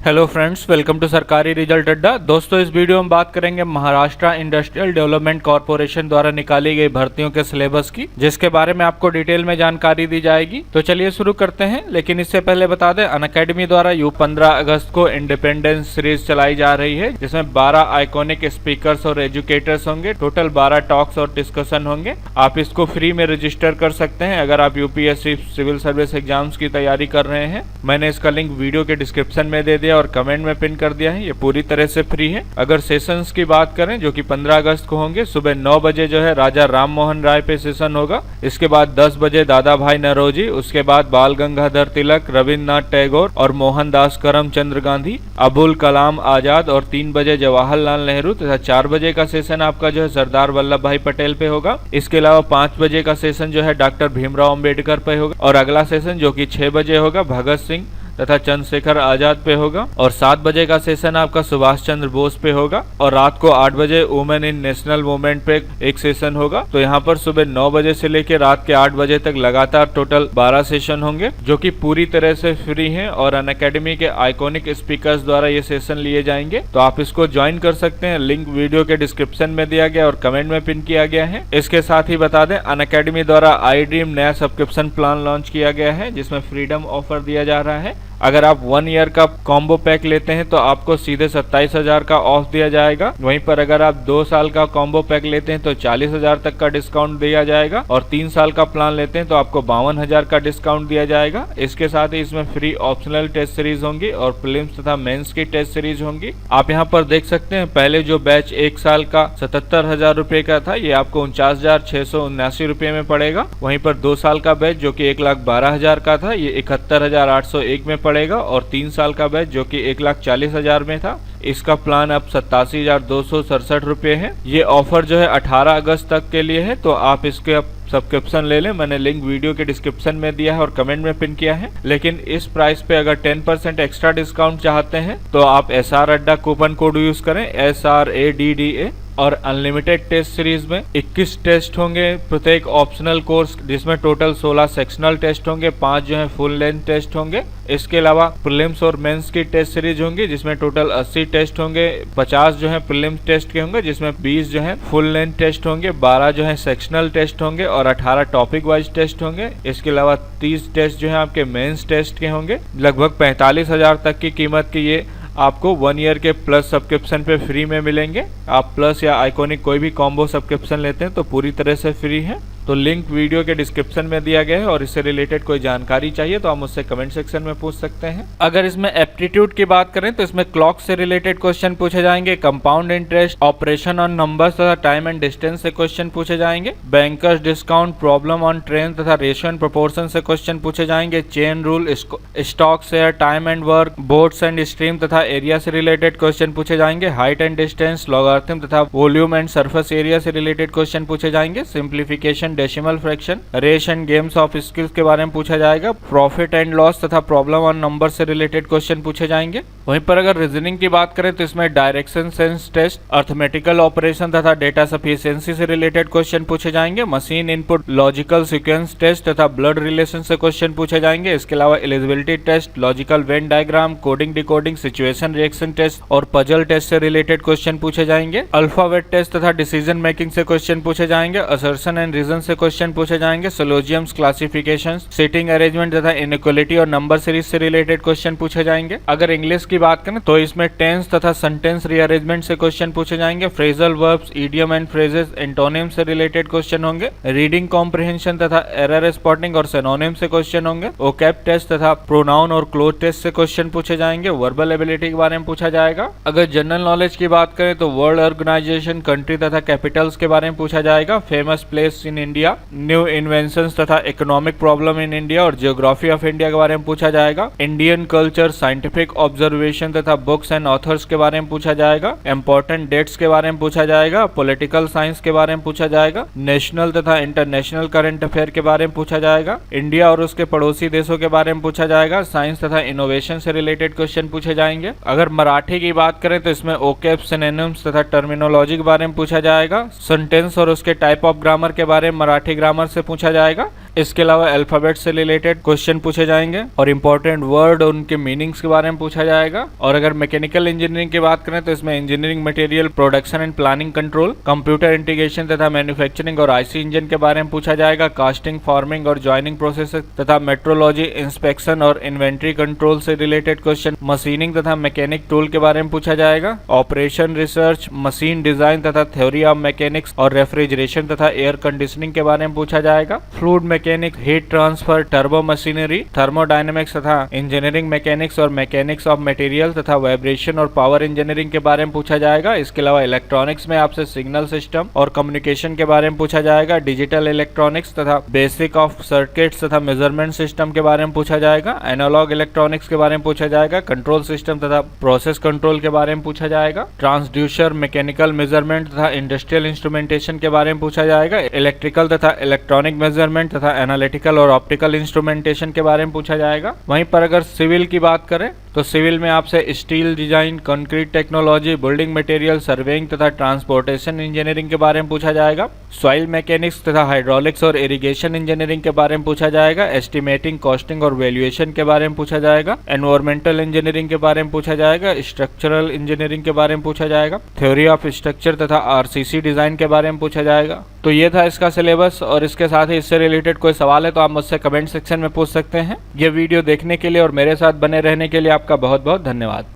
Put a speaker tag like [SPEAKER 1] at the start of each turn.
[SPEAKER 1] Hello friends, welcome to सरकारी result अड्डा। दोस्तों, इस वीडियो में बात करेंगे महाराष्ट्र इंडस्ट्रियल डेवलपमेंट कॉर्पोरेशन द्वारा निकाली गई भर्तियों के सिलेबस की, जिसके बारे में आपको डिटेल में जानकारी दी जाएगी। तो चलिए शुरू करते हैं। लेकिन इससे पहले बता दें, अनअकैडमी द्वारा 15 अगस्त को इंडिपेंडेंस सीरीज चलाई जा रही है, जिसमें 12 आइकॉनिक स्पीकर्स और एजुकेटर्स होंगे। टोटल 12 टॉक्स और डिस्कशन होंगे। आप इसको फ्री में रजिस्टर कर सकते हैं अगर आप यूपीएससी सिविल सर्विस एग्जाम्स की तैयारी कर रहे हैं। मैंने इसका लिंक वीडियो के डिस्क्रिप्शन में दे दिया और कमेंट में पिन कर दिया है। ये पूरी तरह से फ्री है। अगर सेशंस की बात करें, जो कि 15 अगस्त को होंगे, सुबह 9 बजे जो है राजा राम मोहन राय पे सेशन होगा। इसके बाद 10 बजे दादा भाई नौरोजी, उसके बाद बाल गंगाधर तिलक, रविन्द्रनाथ टैगोर और मोहनदास करमचंद्र गांधी, अबुल कलाम आजाद और 3 बजे जवाहरलाल नेहरू तथा 4 बजे का सेशन आपका जो है सरदार वल्लभ भाई पटेल पे होगा। इसके अलावा 5 बजे का सेशन जो है डॉक्टर भीमराव अम्बेडकर पे होगा और अगला सेशन जो कि 6 बजे होगा भगत सिंह तथा चंद्रशेखर आजाद पे होगा और 7 बजे का सेशन आपका सुभाष चंद्र बोस पे होगा और रात को 8 बजे वुमेन इन नेशनल मूवमेंट पे एक सेशन होगा। तो यहाँ पर सुबह 9 बजे से लेकर रात के 8 बजे तक लगातार टोटल 12 सेशन होंगे, जो कि पूरी तरह से फ्री हैं और अनअकैडमी के आइकॉनिक स्पीकर्स द्वारा ये सेशन लिए जाएंगे। तो आप इसको ज्वाइन कर सकते हैं। लिंक वीडियो के डिस्क्रिप्शन में दिया गया और कमेंट में पिन किया गया है। इसके साथ ही बता दें, अनअकैडमी द्वारा आई ड्रीम नया सब्सक्रिप्शन प्लान लॉन्च किया गया है, जिसमें फ्रीडम ऑफर दिया जा रहा है। अगर आप 1 ईयर का कॉम्बो पैक लेते हैं तो आपको सीधे 27,000 का ऑफ दिया जाएगा। वहीं पर अगर आप 2 साल का कॉम्बो पैक लेते हैं तो 40,000 तक का डिस्काउंट दिया जाएगा और 3 साल का प्लान लेते हैं तो आपको 52,000 का डिस्काउंट दिया जाएगा। इसके साथ ही इसमें फ्री ऑप्शनल टेस्ट सीरीज होंगी और प्रीलिम्स तथा मेंस की टेस्ट सीरीज होंगी। आप यहाँ पर देख सकते हैं, पहले जो बैच 1 साल का 77,000 रुपए का था, ये आपको 49,679 रुपए में पड़ेगा। वहीं पर 2 साल का बैच जो कि 1,12,000 का था, ये 71,801 में पड़ेगा और 3 साल का बैच जो कि 1,40,000 में था, इसका प्लान अब 87,267 रुपए है। ये ऑफर जो है 18 अगस्त तक के लिए है, तो आप इसके अब सब्सक्रिप्शन ले लें। मैंने लिंक वीडियो के डिस्क्रिप्शन में दिया है और कमेंट में पिन किया है। लेकिन इस प्राइस पे अगर 10% एक्स्ट्रा डिस्काउंट चाहते हैं तो आप SR अड्डा कूपन कोड यूज करें, SRADDA। और अनलिमिटेड टेस्ट सीरीज में 21 टेस्ट होंगे प्रत्येक ऑप्शनल कोर्स, जिसमें टोटल 16 सेक्शनल टेस्ट होंगे, 5 जो है फुल लेंथ टेस्ट होंगे। इसके अलावा प्रीलिम्स और मेंस की टेस्ट सीरीज होंगी, जिसमें टोटल 80 टेस्ट होंगे। 50 जो है प्रीलिम्स टेस्ट के होंगे, जिसमें 20 जो है फुल लेंथ टेस्ट होंगे, 12 जो है सेक्शनल टेस्ट होंगे और 18 टॉपिक वाइज टेस्ट होंगे। इसके अलावा 30 टेस्ट जो है आपके मेंस टेस्ट के होंगे। लगभग 45,000 तक की कीमत की ये आपको 1 ईयर के प्लस सब्सक्रिप्शन पे फ्री में मिलेंगे। आप प्लस या आइकॉनिक कोई भी कॉम्बो सब्सक्रिप्शन लेते हैं तो पूरी तरह से फ्री है। तो लिंक वीडियो के डिस्क्रिप्शन में दिया गया है और इससे रिलेटेड कोई जानकारी चाहिए तो आप मुझसे कमेंट सेक्शन में पूछ सकते हैं। अगर इसमें एप्टीट्यूड की बात करें तो इसमें क्लॉक से रिलेटेड क्वेश्चन पूछे जाएंगे, compound interest, operation on numbers तथा टाइम एंड डिस्टेंस से क्वेश्चन पूछे जाएंगे, bankers discount, problem on train तथा रेशियो एंड प्रोपोर्शन से क्वेश्चन पूछे जाएंगे, chain rule, stock share, time and work, boards and stream तथा एरिया से रिलेटेड क्वेश्चन पूछे जाएंगे, हाइट एंड डिस्टेंस, लॉगरिथम तथा वॉल्यूम एंड सरफेस एरिया से रिलेटेड क्वेश्चन पूछे जाएंगे, सिंप्लीफिकेशन, डेसिमल फ्रैक्शन, रेश एंड गेम्स ऑफ स्किल्स के बारे में पूछा जाएगा, प्रॉफिट एंड लॉस तथा प्रॉब्लम ऑन नंबर से रिलेटेड क्वेश्चन पूछे जाएंगे। वहीं पर अगर रीजनिंग की बात करें तो इसमें direction sense test, arithmetical operation तथा डेटा सफिशिएंसी से रिलेटेड क्वेश्चन पूछे जाएंगे, machine input, logical sequence test तथा ब्लड रिलेशन से क्वेश्चन पूछे जाएंगे। इसके अलावा eligibility test, logical Venn diagram, coding decoding, situation reaction test और पजल टेस्ट से रिलेटेड क्वेश्चन पूछे जाएंगे। अल्फाबेट टेस्ट तथा डिसीजन मेकिंग से क्वेश्चन पूछे जाएंगे। असर्शन एंड रीजन से क्वेश्चन पूछे जाएंगे। सिलोजियम्स, क्लासिफिकेशंस, सीटिंग अरेंजमेंट तथा इनइक्वालिटी और नंबर सीरीज से रिलेटेड क्वेश्चन पूछे जाएंगे। अगर इंग्लिश की बात करें तो इसमें टेंस तथा सेंटेंस रीअरेंजमेंट से क्वेश्चन पूछे जाएंगे। Phrasal verbs, idiom and phrases, antonyms से रिलेटेड क्वेश्चन होंगे। रीडिंग कॉम्प्रिहेंशन तथा एरर स्पॉटिंग और सिनोनिम से क्वेश्चन होंगे। वोकैब टेस्ट तथा प्रोनाउन और क्लोज टेस्ट से क्वेश्चन पूछे जाएंगे। वर्बल एबिलिटी के बारे में पूछा जाएगा। अगर जनरल नॉलेज की बात करें तो वर्ल्ड ऑर्गेनाइजेशन, कंट्री तथा कैपिटल्स के बारे में पूछा जाएगा। Famous place in India, new inventions तथा इकोनॉमिक प्रॉब्लम इन इंडिया और जियोग्राफी ऑफ इंडिया के बारे में पूछा जाएगा। इंडियन कल्चर, साइंटिफिक ऑब्जर्वेशन तथा बुक्स एंड ऑथर्स के बारे में पूछा जाएगा। इंपॉर्टेंट डेट्स के बारे में पूछा जाएगा। पॉलिटिकल साइंस के बारे में पूछा जाएगा। नेशनल तथा इंटरनेशनल करंट अफेयर के बारे में पूछा जाएगा। इंडिया और उसके पड़ोसी देशों के बारे में पूछा जाएगा। साइंस तथा इनोवेशन से रिलेटेड क्वेश्चन पूछे जाएंगे। अगर मराठी की बात करें तो इसमें ओकेब, सिनोनिम्स तथा टर्मिनोलॉजी के बारे में पूछा जाएगा। सेंटेंस और उसके टाइप ऑफ ग्रामर के बारे में मराठी ग्रामर से पूछा जाएगा। इसके अलावा अल्फाबेट से रिलेटेड क्वेश्चन पूछे जाएंगे और इंपॉर्टेंट वर्ड और उनके मीनिंग्स के बारे में पूछा जाएगा। और अगर मैकेनिकल इंजीनियरिंग की बात करें तो इसमें engineering material, production and planning control, computer integration तथा मैन्युफैक्चरिंग और आईसी इंजन के बारे में पूछा जाएगा। कास्टिंग, फॉर्मिंग और जॉइनिंग प्रोसेस तथा मेट्रोलॉजी, इंस्पेक्शन और इन्वेंट्री कंट्रोल से रिलेटेड क्वेश्चन, मशीनिंग तथा मैकेनिक टूल के बारे में पूछा जाएगा। ऑपरेशन रिसर्च, मशीन डिजाइन तथा थ्योरी ऑफ मैकेनिक्स और रेफ्रिजरेशन तथा एयर कंडीशनिंग के बारे में पूछा जाएगा। Fluid mechanics, heat transfer, turbo machinery, thermodynamics तथा इंजीनियरिंग मैकेनिक्स और मैकेनिक्स ऑफ मटेरियल तथा वाइब्रेशन और पावर इंजीनियरिंग के बारे में पूछा जाएगा। इसके अलावा इलेक्ट्रॉनिक्स में आपसे सिग्नल सिस्टम और कम्युनिकेशन के बारे में पूछा जाएगा। डिजिटल इलेक्ट्रॉनिक्स तथा बेसिक ऑफ सर्किट्स तथा मेजरमेंट सिस्टम के बारे में पूछा जाएगा। एनालॉग इलेक्ट्रॉनिक्स के बारे में पूछा जाएगा। कंट्रोल सिस्टम तथा प्रोसेस कंट्रोल के बारे में पूछा जाएगा। ट्रांसड्यूसर, मैकेनिकल मेजरमेंट तथा इंडस्ट्रियल इंस्ट्रूमेंटेशन के बारे में पूछा जाएगा। इलेक्ट्रिकल तथा इलेक्ट्रॉनिक मेजरमेंट तथा एनालिटिकल और ऑप्टिकल इंस्ट्रूमेंटेशन के बारे में पूछा जाएगा। वहीं पर अगर सिविल की बात करें तो सिविल में आपसे steel design, concrete technology, building material, surveying तथा ट्रांसपोर्टेशन इंजीनियरिंग के बारे में पूछा जाएगा। सॉइल मैकेनिक्स तथा हाइड्रोलिक्स और इरिगेशन इंजीनियरिंग के बारे में पूछा जाएगा। एस्टिमेटिंग, कॉस्टिंग और वैल्यूएशन के बारे में पूछा जाएगा। एनवायरमेंटल इंजीनियरिंग के बारे में पूछा जाएगा। स्ट्रक्चरल इंजीनियरिंग के बारे में पूछा जाएगा। थ्योरी ऑफ स्ट्रक्चर तथा आरसीसी डिजाइन के बारे में पूछा जाएगा। तो ये था इसका सिलेबस और इसके साथ ही इससे रिलेटेड कोई सवाल है तो आप मुझसे कमेंट सेक्शन में पूछ सकते हैं। ये वीडियो देखने के लिए और मेरे साथ बने रहने के लिए आपका बहुत बहुत धन्यवाद।